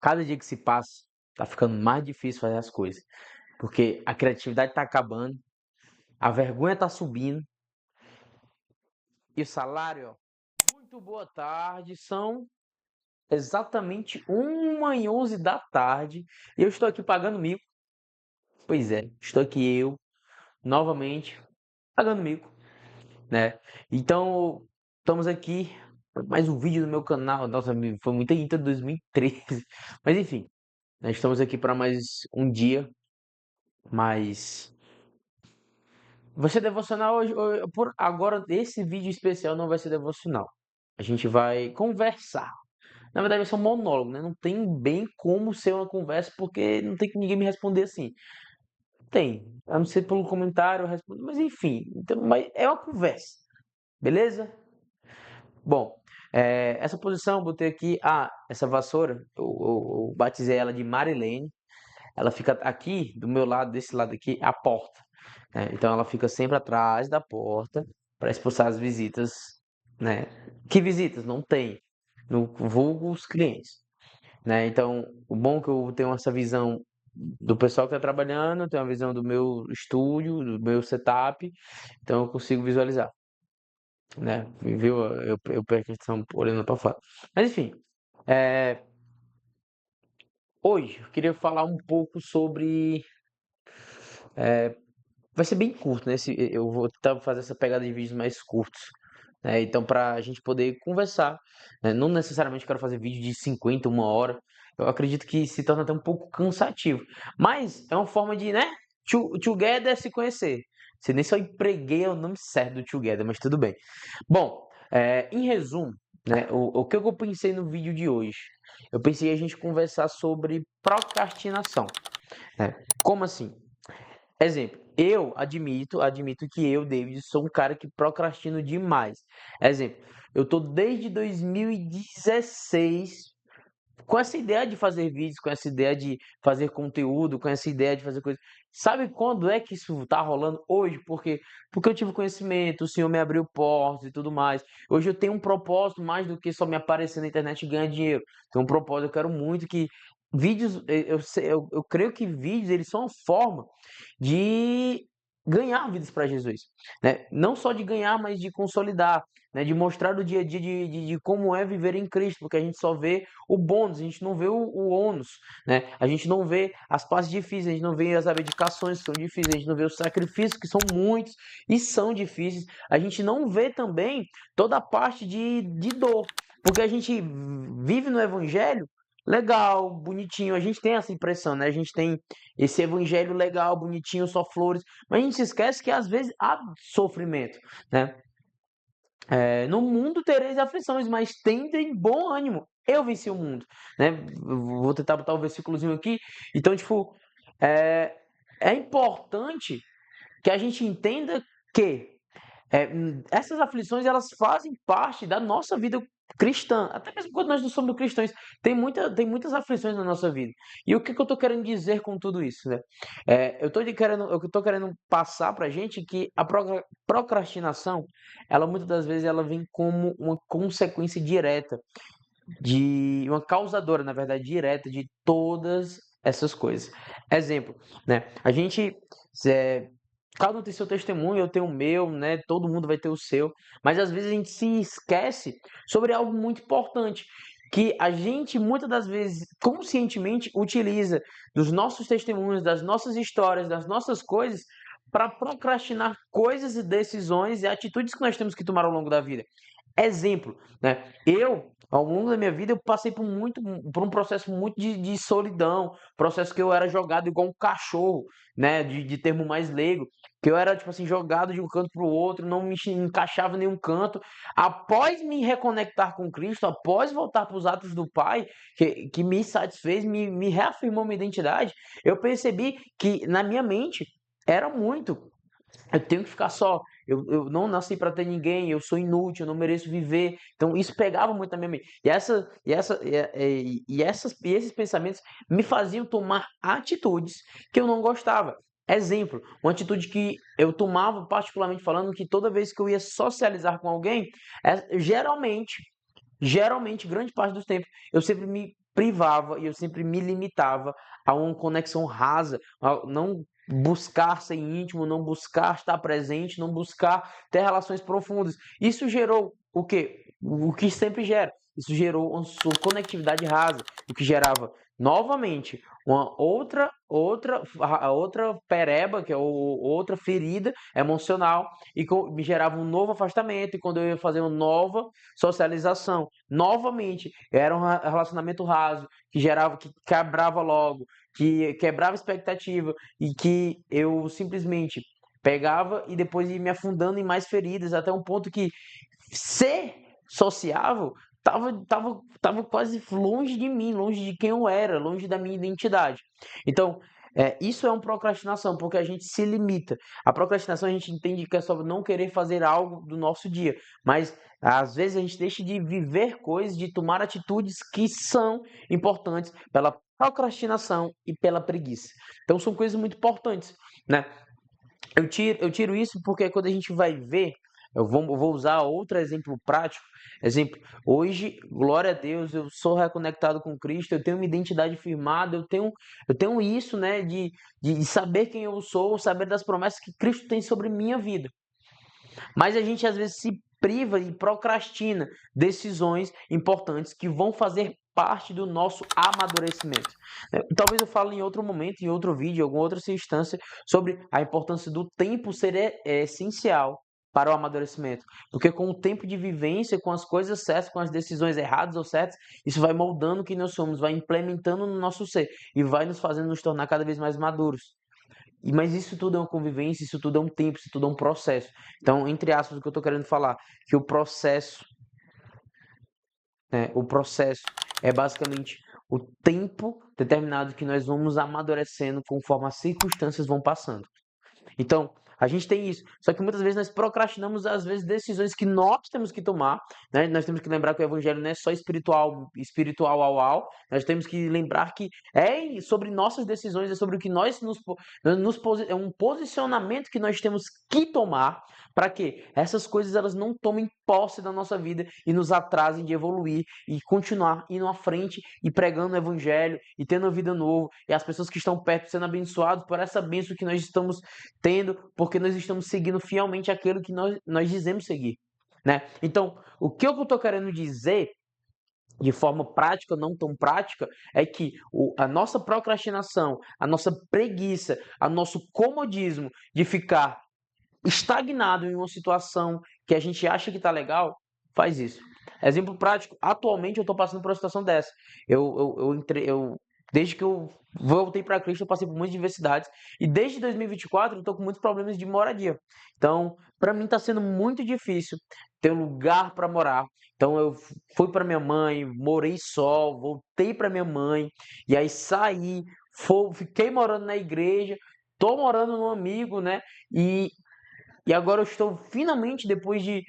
cada dia que se passa, tá ficando mais difícil fazer as coisas. Porque a criatividade tá acabando, a vergonha tá subindo e o salário, ó, muito boa tarde, são exatamente 1h11 da tarde e eu estou aqui pagando mico. Pois é, estou aqui eu, novamente, pagando mico, né? Então, estamos aqui para mais um vídeo no meu canal. Nossa, foi muita intro de 2013. Mas enfim, nós estamos aqui para mais um dia, mas vai ser devocional hoje. Por agora, esse vídeo especial não vai ser devocional. A gente vai conversar. Na verdade, vai ser um monólogo, né? Não tem bem como ser uma conversa, porque não tem que ninguém me responder assim. Tem, a não ser pelo comentário, eu respondo, mas enfim, então, mas é uma conversa, beleza? Bom, essa posição eu botei aqui, essa vassoura, eu batizei ela de Marilene, ela fica aqui, do meu lado, desse lado aqui, a porta, né? Então ela fica sempre atrás da porta para expulsar as visitas, né? Que visitas? Não tem, no vulgo os clientes, né? Então, o bom é que eu tenho essa visão do pessoal que está trabalhando, tenho a visão do meu estúdio, do meu setup, então eu consigo visualizar, né? Viu? Eu presto atenção olhando para fora. Mas enfim, é, hoje eu queria falar um pouco sobre. Vai ser bem curto, né? Eu vou tentar fazer essa pegada de vídeos mais curtos, né? Então, para a gente poder conversar, né? Não necessariamente quero fazer vídeo de 50, 1 hora. Eu acredito que se torna até um pouco cansativo. Mas é uma forma de, né? Together se conhecer. Você nem só empreguei o nome certo do Together, mas tudo bem. Bom, em resumo, né? O que eu pensei no vídeo de hoje? Eu pensei a gente conversar sobre procrastinação, né? Como assim? Exemplo, eu admito que eu, David, sou um cara que procrastino demais. Exemplo, eu tô desde 2016 com essa ideia de fazer vídeos, com essa ideia de fazer conteúdo, com essa ideia de fazer coisas. Sabe quando é que isso tá rolando? Hoje, porque eu tive conhecimento, o Senhor me abriu portas e tudo mais. Hoje eu tenho um propósito mais do que só me aparecer na internet e ganhar dinheiro. Tenho um propósito, eu quero muito que vídeos, eu creio que vídeos eles são uma forma de ganhar vidas para Jesus, né? Não só de ganhar, mas de consolidar, né? De mostrar o dia a dia de como é viver em Cristo, porque a gente só vê o bônus, a gente não vê o ônus, né? A gente não vê as partes difíceis, a gente não vê as abdicações que são difíceis, a gente não vê os sacrifícios que são muitos e são difíceis, a gente não vê também toda a parte de dor, porque a gente vive no evangelho legal, bonitinho, a gente tem essa impressão, né? A gente tem esse evangelho legal, bonitinho, só flores, mas a gente se esquece que às vezes há sofrimento, né? No mundo tereis aflições, mas tendem bom ânimo. Eu venci o mundo, né? Vou tentar botar o versículozinho aqui. Então, tipo, é, é importante que a gente entenda que essas aflições elas fazem parte da nossa vida cristã, até mesmo quando nós não somos cristãos, tem muitas aflições na nossa vida. E o que, que eu estou querendo dizer com tudo isso, né? Eu estou querendo passar para a gente que a procrastinação, ela muitas das vezes ela vem como uma consequência direta de uma causadora, na verdade, direta de todas essas coisas. Exemplo, né? A gente é, cada um tem seu testemunho, eu tenho o meu, né? Todo mundo vai ter o seu, mas às vezes a gente se esquece sobre algo muito importante, que a gente muitas das vezes conscientemente utiliza dos nossos testemunhos, das nossas histórias, das nossas coisas para procrastinar coisas e decisões e atitudes que nós temos que tomar ao longo da vida. Exemplo, né? Ao longo da minha vida, eu passei por um processo muito de solidão, processo que eu era jogado igual um cachorro, né? De termo mais leigo, que eu era, tipo assim, jogado de um canto para o outro, não me encaixava em nenhum canto. Após me reconectar com Cristo, após voltar para os atos do Pai, que me satisfez, me reafirmou minha identidade, eu percebi que na minha mente era muito. Eu tenho que ficar só. Eu não nasci para ter ninguém. Eu sou inútil. Eu não mereço viver. Então isso pegava muito na minha mente. E esses pensamentos me faziam tomar atitudes que eu não gostava. Exemplo, uma atitude que eu tomava, particularmente falando, que toda vez que eu ia socializar com alguém, geralmente, grande parte dos tempos, eu sempre privava e eu sempre me limitava a uma conexão rasa, a não buscar ser íntimo, não buscar estar presente, não buscar ter relações profundas. Isso gerou o quê? O que sempre gera. Isso gerou uma conectividade rasa, o que gerava novamente uma outra pereba, que é outra ferida emocional, e me gerava um novo afastamento. E quando eu ia fazer uma nova socialização, novamente era um relacionamento raso, que gerava, que quebrava logo, que quebrava expectativa, e que eu simplesmente pegava e depois ia me afundando em mais feridas, até um ponto que ser sociável tava quase longe de mim, longe de quem eu era, longe da minha identidade. Então, isso é uma procrastinação, porque a gente se limita. A procrastinação a gente entende que é sobre não querer fazer algo do nosso dia, mas às vezes a gente deixa de viver coisas, de tomar atitudes que são importantes pela procrastinação e pela preguiça. Então são coisas muito importantes, né? Eu tiro isso porque quando a gente vai ver, eu vou usar outro exemplo prático. Exemplo, hoje, glória a Deus, eu sou reconectado com Cristo, eu tenho uma identidade firmada, eu tenho isso, né, de saber quem eu sou, saber das promessas que Cristo tem sobre minha vida. Mas a gente às vezes se priva e procrastina decisões importantes que vão fazer parte do nosso amadurecimento. Talvez eu fale em outro momento, em outro vídeo, em alguma outra circunstância, sobre a importância do tempo ser essencial para o amadurecimento. Porque com o tempo de vivência, com as coisas certas, com as decisões erradas ou certas, isso vai moldando quem nós somos, vai implementando no nosso ser e vai nos fazendo nos tornar cada vez mais maduros. Mas isso tudo é uma convivência, isso tudo é um tempo, isso tudo é um processo. Então, entre aspas, o que eu estou querendo falar, que o processo é basicamente o tempo determinado que nós vamos amadurecendo conforme as circunstâncias vão passando. Então, a gente tem isso. Só que muitas vezes nós procrastinamos, às vezes, decisões que nós temos que tomar, né? Nós temos que lembrar que o evangelho não é só espiritual, espiritual ao. Nós temos que lembrar que é sobre nossas decisões, é sobre o que é um posicionamento que nós temos que tomar para que essas coisas elas não tomem posse da nossa vida e nos atrasem de evoluir e continuar indo à frente e pregando o evangelho e tendo uma vida nova e as pessoas que estão perto sendo abençoadas por essa bênção que nós estamos tendo, porque nós estamos seguindo fielmente aquilo que nós dizemos seguir, né? Então, o que eu estou querendo dizer, de forma prática, não tão prática, é que a nossa procrastinação, a nossa preguiça, o nosso comodismo de ficar estagnado em uma situação que a gente acha que está legal, faz isso. Exemplo prático, atualmente eu estou passando por uma situação dessa. Desde que eu voltei para Cristo, eu passei por muitas diversidades. E desde 2024, eu estou com muitos problemas de moradia. Então, para mim está sendo muito difícil ter um lugar para morar. Então, eu fui para minha mãe, morei só, voltei para minha mãe, e aí saí, fiquei morando na igreja, estou morando num amigo, né? E agora eu estou finalmente, depois de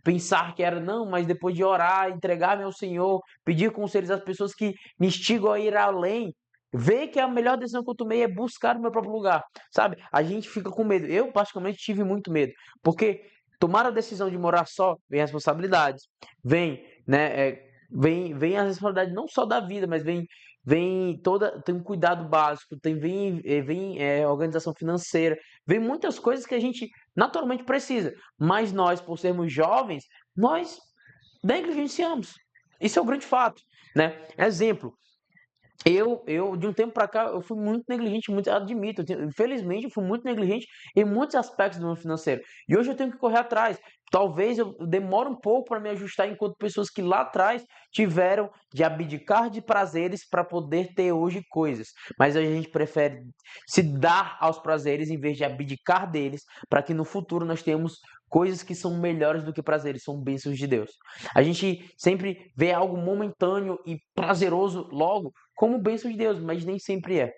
pensar que era não, mas depois de orar, entregar-me ao Senhor, pedir conselhos às pessoas que me instigam a ir além, ver que a melhor decisão que eu tomei é buscar o meu próprio lugar, sabe? A gente fica com medo. Eu, particularmente, tive muito medo, porque tomar a decisão de morar só vem responsabilidades, vem, né? Vem a responsabilidade não só da vida, mas tem um cuidado básico, vem organização financeira, vem muitas coisas que a gente naturalmente precisa, mas nós, por sermos jovens, nós negligenciamos. Isso é o grande fato, né? Exemplo, eu de um tempo para cá, eu fui muito negligente, muito admito, infelizmente eu fui muito negligente em muitos aspectos do meu financeiro. E hoje eu tenho que correr atrás. Talvez eu demore um pouco para me ajustar enquanto pessoas que lá atrás tiveram de abdicar de prazeres para poder ter hoje coisas. Mas a gente prefere se dar aos prazeres em vez de abdicar deles, para que no futuro nós tenhamos coisas que são melhores do que prazeres, são bênçãos de Deus. A gente sempre vê algo momentâneo e prazeroso logo como bênção de Deus, mas nem sempre é.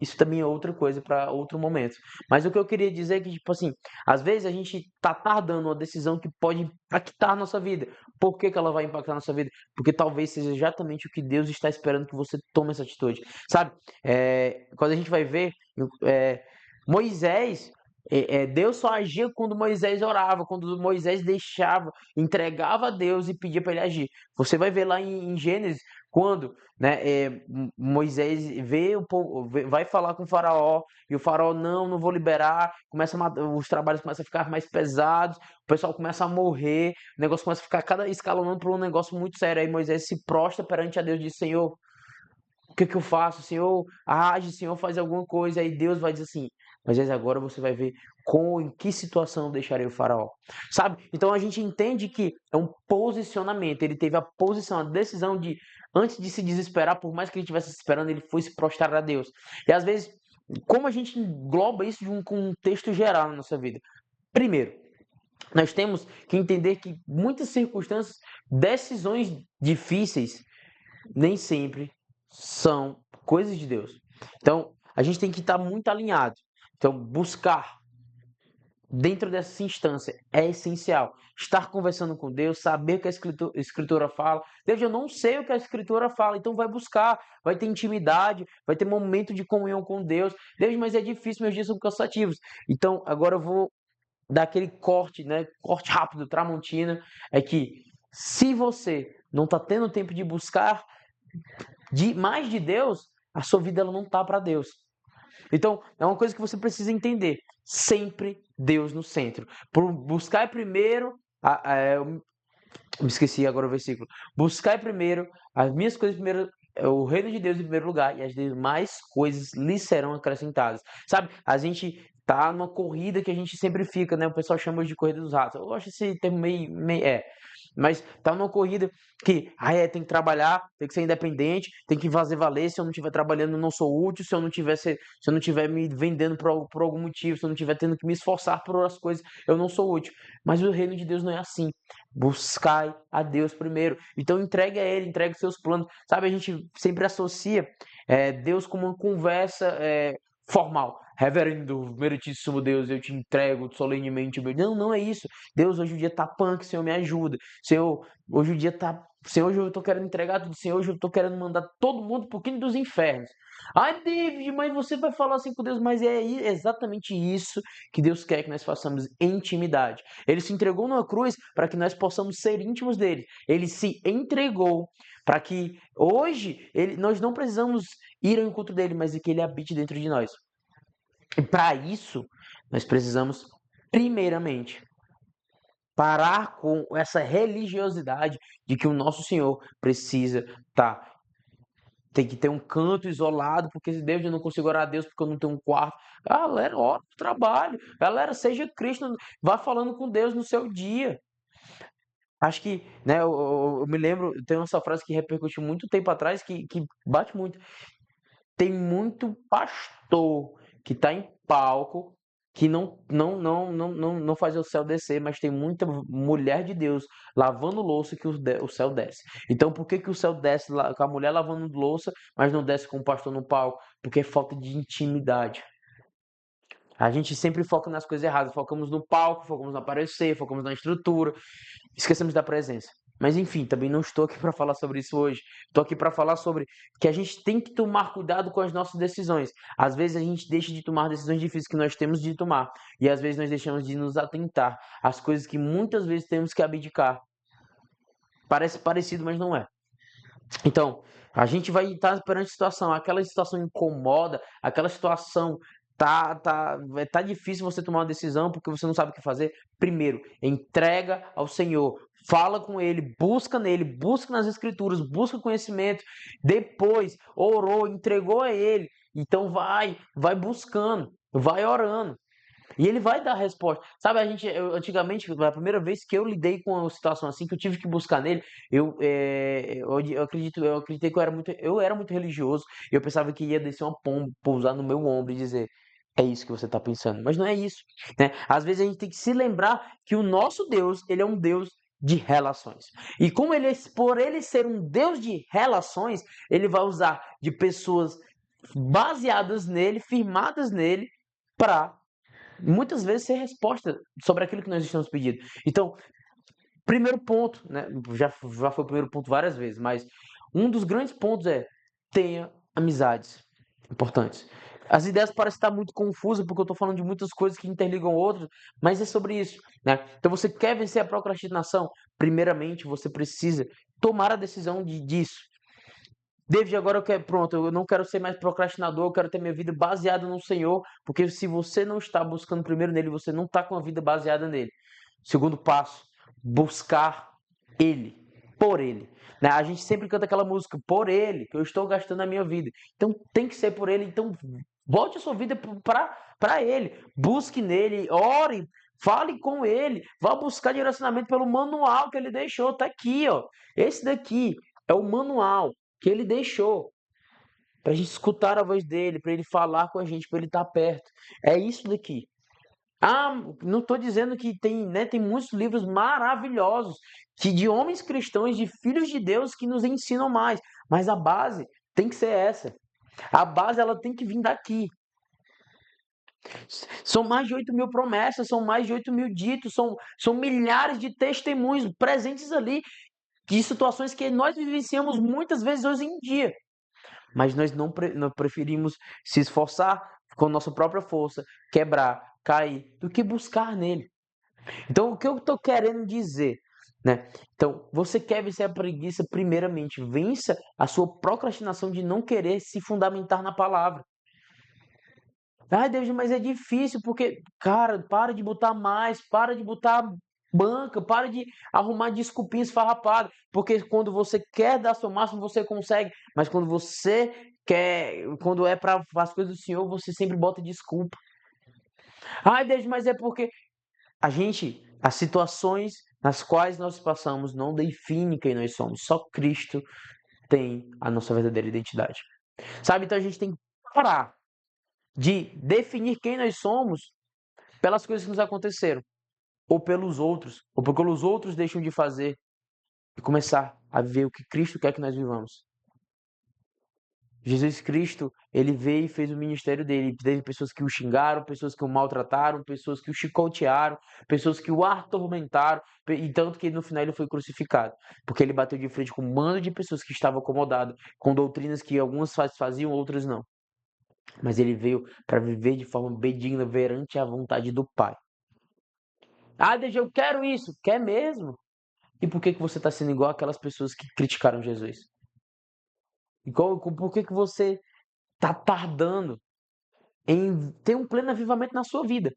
Isso também é outra coisa para outro momento. Mas o que eu queria dizer é que, tipo assim, às vezes a gente tá tardando uma decisão que pode impactar a nossa vida. Por que que ela vai impactar a nossa vida? Porque talvez seja exatamente o que Deus está esperando que você tome essa atitude. Sabe? Quando a gente vai ver, Moisés, Deus só agia quando Moisés orava, quando Moisés deixava, entregava a Deus e pedia para ele agir. Você vai ver lá em Gênesis, Quando, né, Moisés vê o povo, vai falar com o faraó, e o faraó, não vou liberar, os trabalhos começam a ficar mais pesados, o pessoal começa a morrer, o negócio começa a ficar cada escalonando para um negócio muito sério. Aí Moisés se prostra perante a Deus e diz: Senhor, o que eu faço? Senhor, age, Senhor, faz alguma coisa. Aí Deus vai dizer assim: Moisés, agora você vai ver em que situação eu deixarei o faraó. Sabe? Então a gente entende que é um posicionamento. Ele teve a posição, a decisão de, antes de se desesperar, por mais que ele estivesse esperando, ele foi se prostrar a Deus. E às vezes, como a gente engloba isso de um contexto geral na nossa vida? Primeiro, nós temos que entender que muitas circunstâncias, decisões difíceis, nem sempre são coisas de Deus. Então, a gente tem que estar muito alinhado. Então, buscar dentro dessa instância é essencial. Estar conversando com Deus, saber o que a Escritura fala. Deus, eu não sei o que a Escritura fala, então vai buscar, vai ter intimidade, vai ter momento de comunhão com Deus. Deus, mas é difícil, meus dias são cansativos. Então, agora eu vou dar aquele corte, né? Corte rápido, Tramontina, é que se você não está tendo tempo de buscar mais de Deus, a sua vida ela não tá para Deus. Então, é uma coisa que você precisa entender. Sempre Deus no centro. Por buscar primeiro, eu me esqueci agora o versículo. Buscar primeiro as minhas coisas primeiro, o reino de Deus em primeiro lugar, e as demais coisas lhe serão acrescentadas. Sabe? A gente tá numa corrida que a gente sempre fica, né? O pessoal chama de corrida dos ratos. Eu gosto desse termo meio. Mas tá numa corrida que tem que trabalhar, tem que ser independente, tem que fazer valer. Se eu não estiver trabalhando, eu não sou útil. Se eu não tiver me vendendo por algum motivo, se eu não estiver tendo que me esforçar por outras coisas, eu não sou útil. Mas o reino de Deus não é assim. Buscai a Deus primeiro. Então entregue a Ele, entregue os seus planos. Sabe, a gente sempre associa Deus como uma conversa formal. Reverendo, meritíssimo Deus, eu te entrego solenemente. Não, não é isso. Deus, hoje o dia tá punk, Senhor, me ajuda. Senhor, hoje o dia tá. Senhor, hoje eu tô querendo entregar tudo. Senhor, hoje eu tô querendo mandar todo mundo pro quinto dos infernos. Ai, David, mas você vai falar assim com Deus, mas é exatamente isso que Deus quer que nós façamos em intimidade. Ele se entregou numa cruz para que nós possamos ser íntimos dele. Ele se entregou para que hoje nós não precisamos ir ao encontro dele, mas que ele habite dentro de nós. E para isso, nós precisamos, primeiramente, parar com essa religiosidade de que o nosso Senhor precisa tem que ter um canto isolado, porque se Deus eu não consigo orar a Deus porque eu não tenho um quarto. Galera, ora no trabalho. Galera, seja Cristo, vá falando com Deus no seu dia. Acho que, né, eu me lembro, tem essa frase que repercutiu muito tempo atrás, que bate muito. Tem muito pastor que está em palco que não faz o céu descer, mas tem muita mulher de Deus lavando louça que o céu desce. Então, por que o céu desce com a mulher lavando louça, mas não desce com o pastor no palco? Porque é falta de intimidade. A gente sempre foca nas coisas erradas. Focamos no palco, focamos no aparecer, focamos na estrutura. Esquecemos da presença. Mas enfim, também não estou aqui para falar sobre isso hoje. Estou aqui para falar sobre que a gente tem que tomar cuidado com as nossas decisões. Às vezes a gente deixa de tomar decisões difíceis que nós temos de tomar. E às vezes nós deixamos de nos atentar às coisas que muitas vezes temos que abdicar. Parece parecido, mas não é. Então, a gente vai estar perante situação, aquela situação incomoda, aquela situação tá difícil você tomar uma decisão porque você não sabe o que fazer. Primeiro, entrega ao Senhor, fala com Ele, busca nele, busca nas Escrituras, busca conhecimento. Depois, orou, entregou a Ele. Então vai buscando, vai orando. E ele vai dar a resposta. Sabe, antigamente, a primeira vez que eu lidei com uma situação assim, que eu tive que buscar nele, eu acreditei que eu era muito religioso, e eu pensava que ia descer uma pomba, pousar no meu ombro e dizer, é isso que você está pensando. Mas não é isso, né? Às vezes a gente tem que se lembrar que o nosso Deus, ele é um Deus de relações. E por ele ser um Deus de relações, ele vai usar de pessoas baseadas nele, firmadas nele, para muitas vezes ser resposta sobre aquilo que nós estamos pedindo. Então, primeiro ponto, né, já foi o primeiro ponto várias vezes, mas um dos grandes pontos é tenha amizades importantes. As ideias parecem estar muito confusas porque eu estou falando de muitas coisas que interligam outras, mas é sobre isso, né? Então você quer vencer a procrastinação? Primeiramente, você precisa tomar a decisão disso. David, agora eu quero, pronto, eu não quero ser mais procrastinador, eu quero ter minha vida baseada no Senhor, porque se você não está buscando primeiro nele, você não está com a vida baseada nele. Segundo passo, buscar ele, por ele. Né? A gente sempre canta aquela música, por ele, que eu estou gastando a minha vida. Então tem que ser por ele, então volte a sua vida para ele, busque nele, ore, fale com ele, vá buscar direcionamento pelo manual que ele deixou, tá aqui, ó. Esse daqui é o manual que ele deixou para a gente escutar a voz dele, para ele falar com a gente, para ele estar perto. É isso daqui. Ah, não estou dizendo que tem, né, tem muitos livros maravilhosos que de homens cristãos, de filhos de Deus que nos ensinam mais, mas a base tem que ser essa. A base ela tem que vir daqui. São mais de 8 mil promessas, são mais de 8 mil ditos, são milhares de testemunhos presentes ali de situações que nós vivenciamos muitas vezes hoje em dia. Mas nós não preferimos se esforçar com nossa própria força, quebrar, cair, do que buscar nele. Então, o que eu estou querendo dizer, né? Então, você quer vencer a preguiça, primeiramente, vença a sua procrastinação de não querer se fundamentar na palavra. Ai, Deus, mas é difícil porque, cara, para de botar mais, para de botar banca, para de arrumar desculpinha esfarrapada, porque quando você quer dar seu máximo, você consegue, mas quando você quer, quando é para as coisas do Senhor, você sempre bota desculpa. Ai, Deus, mas é porque as situações nas quais nós passamos não definem quem nós somos, só Cristo tem a nossa verdadeira identidade. Sabe? Então a gente tem que parar de definir quem nós somos pelas coisas que nos aconteceram, ou pelos outros, ou porque os outros deixam de fazer, e começar a viver o que Cristo quer que nós vivamos. Jesus Cristo, ele veio e fez o ministério dele. Teve pessoas que o xingaram, pessoas que o maltrataram, pessoas que o chicotearam, pessoas que o atormentaram, e tanto que no final ele foi crucificado, porque ele bateu de frente com um bando de pessoas que estavam acomodadas, com doutrinas que algumas faziam, outras não. Mas ele veio para viver de forma benigna, perante a vontade do Pai. Ah, Deus, eu quero isso. Quer mesmo? E por que que você está sendo igual aquelas pessoas que criticaram Jesus? Por que que você está tardando em ter um pleno avivamento na sua vida?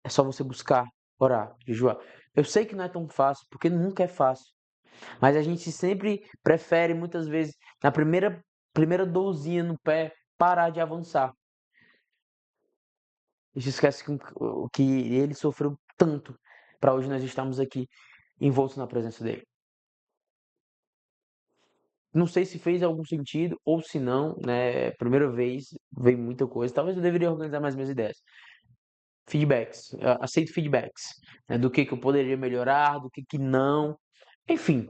É só você buscar, orar, jejuar. Eu sei que não é tão fácil, porque nunca é fácil. Mas a gente sempre prefere, muitas vezes, na primeira dorzinha no pé, parar de avançar. E se esquece que ele sofreu tanto para hoje nós estarmos aqui envoltos na presença dele. Não sei se fez algum sentido ou se não, né? Primeira vez, veio muita coisa. Talvez eu deveria organizar mais minhas ideias. Feedbacks, aceito feedbacks, né? Do que eu poderia melhorar, do que não. Enfim,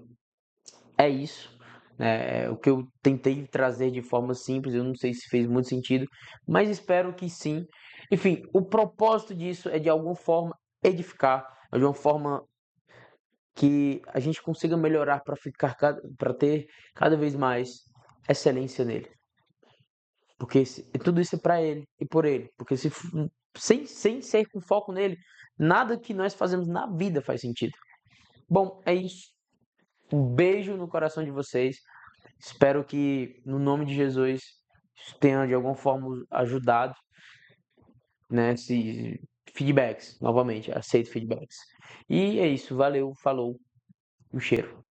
é isso. Né? O que eu tentei trazer de forma simples, eu não sei se fez muito sentido, mas espero que sim. Enfim, o propósito disso é de alguma forma edificar, de uma forma que a gente consiga melhorar para ter cada vez mais excelência nele. Porque tudo isso é para ele e por ele. Porque sem ser com foco nele, nada que nós fazemos na vida faz sentido. Bom, é isso. Um beijo no coração de vocês. Espero que, no nome de Jesus, tenha de alguma forma ajudado, né? Se, feedbacks, novamente, aceito feedbacks. E é isso. Valeu, falou, um cheiro.